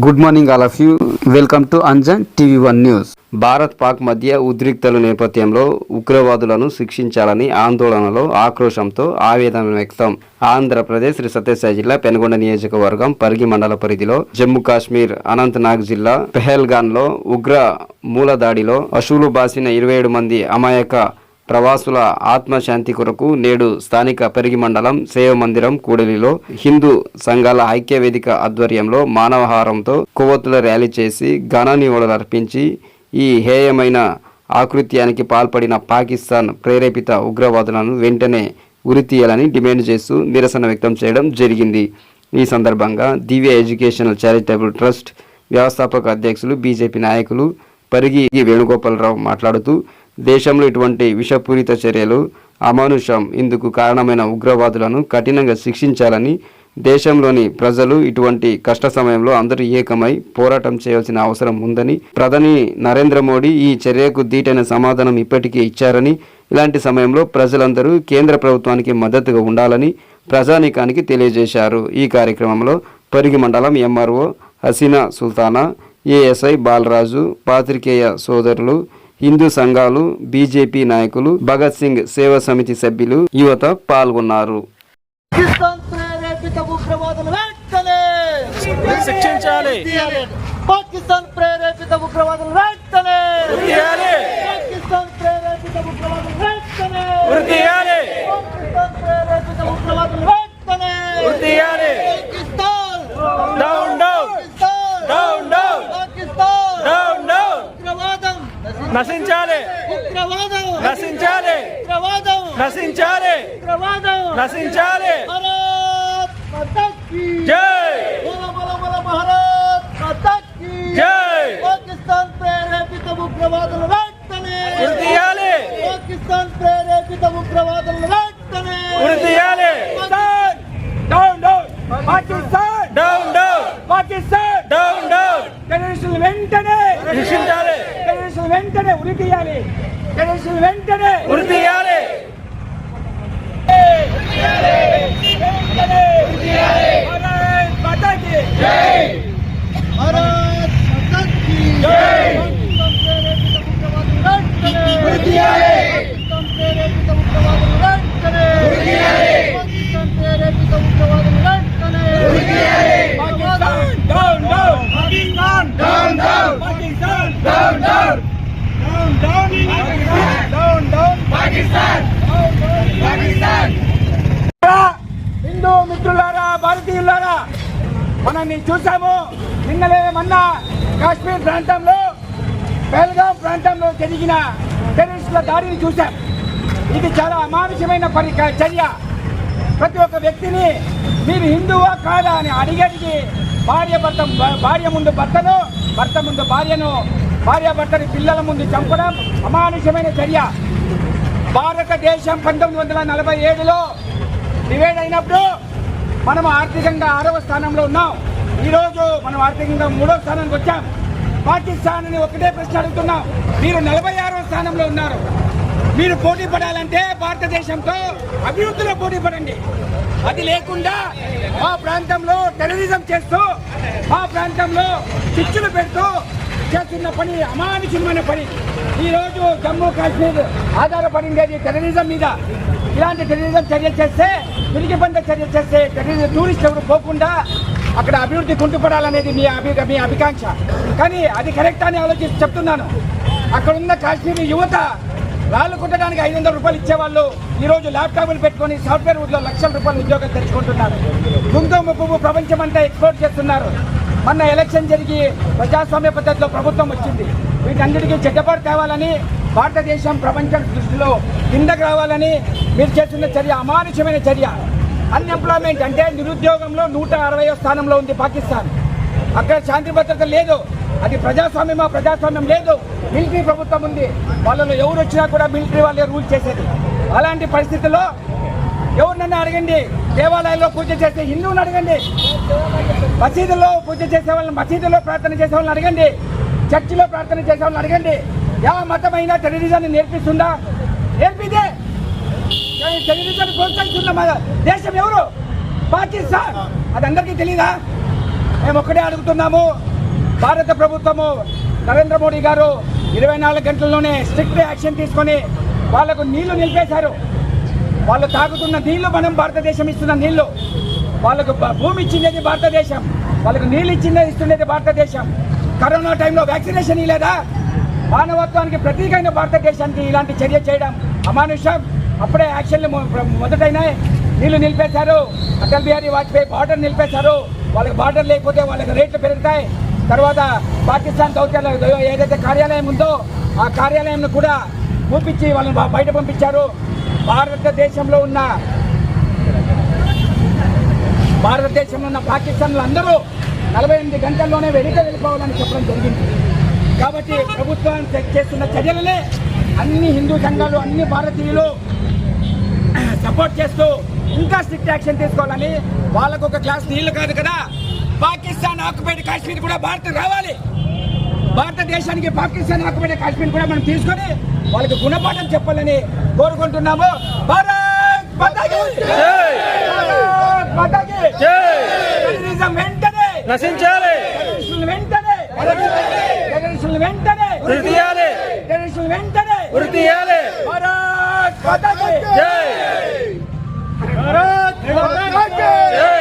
Good morning all of you. Welcome to Anjan TV one news. Bharat Pak మధ్య ఉద్రిక్తల నేపథ్యంలో ఉగ్రవాదులను శిక్షించాలని ఆందోళనలో ఆక్రోశంతో ఆవేదన వ్యక్తం. ఆంధ్రప్రదేశ్ శ్రీ సత్యసాయి జిల్లా పెనుగొండ నియోజకవర్గం పరిగి మండల పరిధిలో జమ్మూ కాశ్మీర్ అనంతనాగ్ జిల్లా పెహల్గాన్లో ఉగ్ర మూలదాడిలో అశువులు బాసిన 27 మంది అమాయక ప్రవాసుల ఆత్మశాంతి కొరకు నేడు స్థానిక పెరిగి మండలం సేవ మందిరం కూడలిలో హిందూ సంఘాల ఐక్య వేదిక ఆధ్వర్యంలో మానవహారంతో కొవ్వొత్తుల ర్యాలీ చేసి ఘన నివాళులు అర్పించి ఈ హేయమైన ఆకృత్యానికి పాల్పడిన పాకిస్తాన్ ప్రేరేపిత ఉగ్రవాదులను వెంటనే ఉరితీయాలని డిమాండ్ చేస్తూ నిరసన వ్యక్తం చేయడం జరిగింది. ఈ సందర్భంగా దివ్య ఎడ్యుకేషనల్ చారిటబుల్ ట్రస్ట్ వ్యవస్థాపక అధ్యక్షులు బీజేపీ నాయకులు పరిగి వేణుగోపాలరావు మాట్లాడుతూ దేశంలో ఇటువంటి విషపూరిత చర్యలు అమానుషం, ఇందుకు కారణమైన ఉగ్రవాదులను కఠినంగా శిక్షించాలని, దేశంలోని ప్రజలు ఇటువంటి కష్ట సమయంలో అందరూ ఏకమై పోరాటం చేయాల్సిన అవసరం ఉందని, ప్రధాని నరేంద్ర మోడీ ఈ చర్యకు ధీటైన సమాధానం ఇప్పటికే ఇచ్చారని, ఇలాంటి సమయంలో ప్రజలందరూ కేంద్ర ప్రభుత్వానికి మద్దతుగా ఉండాలని ప్రజానీకానికి తెలియజేశారు. ఈ కార్యక్రమంలో పరిగి మండలం ఎంఆర్ఓ హసీనా సుల్తానా, ఏఎస్ఐ బాలరాజు, పాత్రికేయ సోదరులు, హిందూ సంఘాలు, బీజేపీ నాయకులు, భగత్ సింగ్ సేవా సమితి సభ్యులు, యువత పాల్గొన్నారు. పాకిస్తాన్ ప్రేరేపిత ఉగ్రవాదులు వెంటనే పాకిస్తాన్ ప్రేరేపిత ఉగ్రవాదులు వెంటనే పాకిస్తాన్ ప్రేరేపిత ఉగ్రవాదులు వెంటనే Pakistan down down down down Pakistan down down ఉగ్రవాదం నశించాలి, ఉగ్రవాదం నశించాలి, ఉగ్రవాదం నశించాలి, ఉగ్రవాదం నశించాలి. భారత్ మాతా కీ జై, బోలో బోలో బోలో భారత్ మాతా కీ జై. పాకిస్తాన్ ప్రేరేపిత ఉగ్రవాదులు వెంటనే ఉరితీయాలి, పాకిస్తాన్ ప్రేరేపిత ఉగ్రవాదులు వెంటనే ఉరితీయాలి. Down down Pakistan, down down Pakistan, down down. టెర్రరిస్టులు వెంటనే రక్షించాలి, టెర్రరిస్టులు వెంటనే ఉరితీయాలి, టెర్రరిస్టులు వెంటనే ఉరితీయాలి. భారత్ మాతా కీ జై, భారత్ మాతా కీ జై. పాకిస్తాన్ ప్రేరేపిత ఉగ్రవాదులు వెంటనే ఉరితీయాలి, పాకిస్తాన్ ప్రేరేపిత ఉగ్రవాదులు వెంటనే ఉరితీయాలి, Pakistan down down, Pakistan down down, Pakistan down down, down down, down down Pakistan, down down Pakistan. Hindu మిత్రులారా, భారతీయులారా, మనం చూసాము మొన్న కాశ్మీర్ ప్రాంతంలో, పెహల్గాం ప్రాంతంలో జరిగిన టెర్రరిస్టుల దాడిని చూశాం. ఇది చాలా అమానుషమైన చర్య. ప్రతి ఒక్క వ్యక్తిని మీరు హిందువా కాదా అని అడిగి భార్య ముందు భర్తను, భర్త ముందు భార్యను, భార్యాభర్తని పిల్లల ముందు చంపడం అమానుషమైన చర్య. భారతదేశం 1947లో డివైడ్ అయినప్పుడు మనం ఆర్థికంగా 6వ స్థానంలో ఉన్నాం. ఈరోజు మనం ఆర్థికంగా 3వ స్థానానికి వచ్చాం. పాకిస్తాన్ అని ఒకటే ప్రశ్న అడుగుతున్నాం, మీరు 46వ స్థానంలో ఉన్నారు. మీరు పోటీ పడాలంటే భారతదేశంతో అభివృద్ధిలో పోటీ పడండి. అది లేకుండా మా ప్రాంతంలో టెర్రరిజం చేస్తూ, మా ప్రాంతంలో చిచ్చులు పెడుతూ చేస్తున్న పని అమానుషమైన పని. ఈరోజు జమ్మూ కాశ్మీర్ ఆధారపడింది టెర్రరిజం మీద. ఇలాంటి టెర్రరిజం చర్యలు చేస్తే, పిరికిబంద చర్యలు చేస్తే టూరిస్ట్ ఎవరు పోకుండా అక్కడ అభివృద్ధి కుంటుపడాలనేది మీ అభికాంక్ష. కానీ అది కరెక్ట్ అని ఆలోచించి చెప్తున్నాను. అక్కడ ఉన్న కాశ్మీర్ యువత రాళ్ళు కుట్టడానికి 500 రూపాయలు ఇచ్చేవాళ్ళు ఈరోజు ల్యాప్టాప్లు పెట్టుకొని సాఫ్ట్వేర్ వుడ్లో లక్షల రూపాయల ఉద్యోగాలు తెచ్చుకుంటున్నారు. కుంకుమ పువ్వు ప్రపంచం అంతా ఎక్స్పోర్ట్ చేస్తున్నారు. మొన్న ఎలక్షన్ జరిగి ప్రజాస్వామ్య పద్ధతిలో ప్రభుత్వం వచ్చింది. వీటన్నిటికీ చెడ్డపాటు తేవాలని, భారతదేశం ప్రపంచం దృష్టిలో కిందకు రావాలని మీరు చేస్తున్న చర్య అమానుషమైన చర్య. అన్ఎంప్లాయ్మెంట్ అంటే నిరుద్యోగంలో 160వ స్థానంలో ఉంది పాకిస్తాన్. అక్కడ శాంతి భద్రత లేదు. అది ప్రజాస్వామ్యం లేదు. మిలిటరీ ప్రభుత్వం ఉంది. వాళ్ళలో ఎవరు వచ్చినా కూడా మిలిటరీ వాళ్ళే రూల్ చేసేది. అలాంటి పరిస్థితుల్లో ఎవరినన్నా అడగండి, దేవాలయాల్లో పూజ చేసే హిందువుని అడగండి, మసీదుల్లో పూజ చేసే వాళ్ళని, మసీదులో ప్రార్థన చేసే వాళ్ళని అడగండి, చర్చిలో ప్రార్థన చేసే వాళ్ళని అడగండి. యా మతమైనా టెర్రరిజాన్ని నేర్పిస్తుందా? నేర్పిదే. టెర్రరిజాన్ని ప్రోత్సహిస్తున్న దేశం ఎవరు? పాకిస్తాన్. అది అందరికీ తెలీదా? మేము ఒక్కడే అడుగుతున్నాము, భారత ప్రభుత్వము నరేంద్ర మోడీ గారు 24 గంటల్లోనే స్ట్రిక్ట్ యాక్షన్ తీసుకొని వాళ్ళకు నీళ్లు నిలిపేశారు. వాళ్ళు తాగుతున్న నీళ్లు మనం భారతదేశం ఇస్తున్న నీళ్లు, వాళ్ళకు భూమి ఇచ్చిండేది భారతదేశం, వాళ్ళకు నీళ్ళు ఇస్తుండేది భారతదేశం. కరోనా టైంలో వ్యాక్సినేషన్ ఇవ్వలేదా? మానవత్వానికి ప్రతీకైన భారతదేశానికి ఇలాంటి చర్య చేయడం అమానుషం. అప్పుడే యాక్షన్లు మొదటైనాయి. నీళ్లు నిలిపేశారు. అటల్ బిహారీ వాజ్పేయి బార్డర్ నిలిపేశారు. వాళ్ళకి బార్డర్ లేకపోతే వాళ్ళకి రేట్లు పెరుగుతాయి. తర్వాత పాకిస్తాన్ దౌత్యాలు ఏదైతే కార్యాలయం ఉందో ఆ కార్యాలయం కూడా మూపించి వాళ్ళని బయట పంపించారు. భారతదేశంలో ఉన్న పాకిస్తాన్లు అందరూ 48 గంటల్లోనే వెళ్ళిపోవాలని చెప్పడం జరిగింది. కాబట్టి ప్రభుత్వం చేస్తున్న చర్యలనే అన్ని హిందూ సంఘాలు, అన్ని భారతీయులు సపోర్ట్ చేస్తూ ఇంకా స్ట్రిక్ట్ యాక్షన్ తీసుకోవాలని. వాళ్ళకు ఒక గ్లాస్ నీళ్లు కాదు కదా, పాకిస్తాన్ ఆక్యుపైడ్ కాశ్మీర్ కూడా భారత్ రావాలి. భారతదేశానికి పాకిస్తాన్ ఆక్యుపైడ్ కాశ్మీర్ కూడా మనం తీసుకొని వాళ్ళకి గుణపాఠం చెప్పాలని కోరుకుంటున్నాము. భారత్ మాతాకి జై! భారత్ మాతాకి జై! టెర్రరిజం వెంటనే నశించాలి. టెర్రరిస్టులను వెంటనే ఉరి తీయాలి. భారత్ మాతాకి జై! భారత్ మాతాకి జై!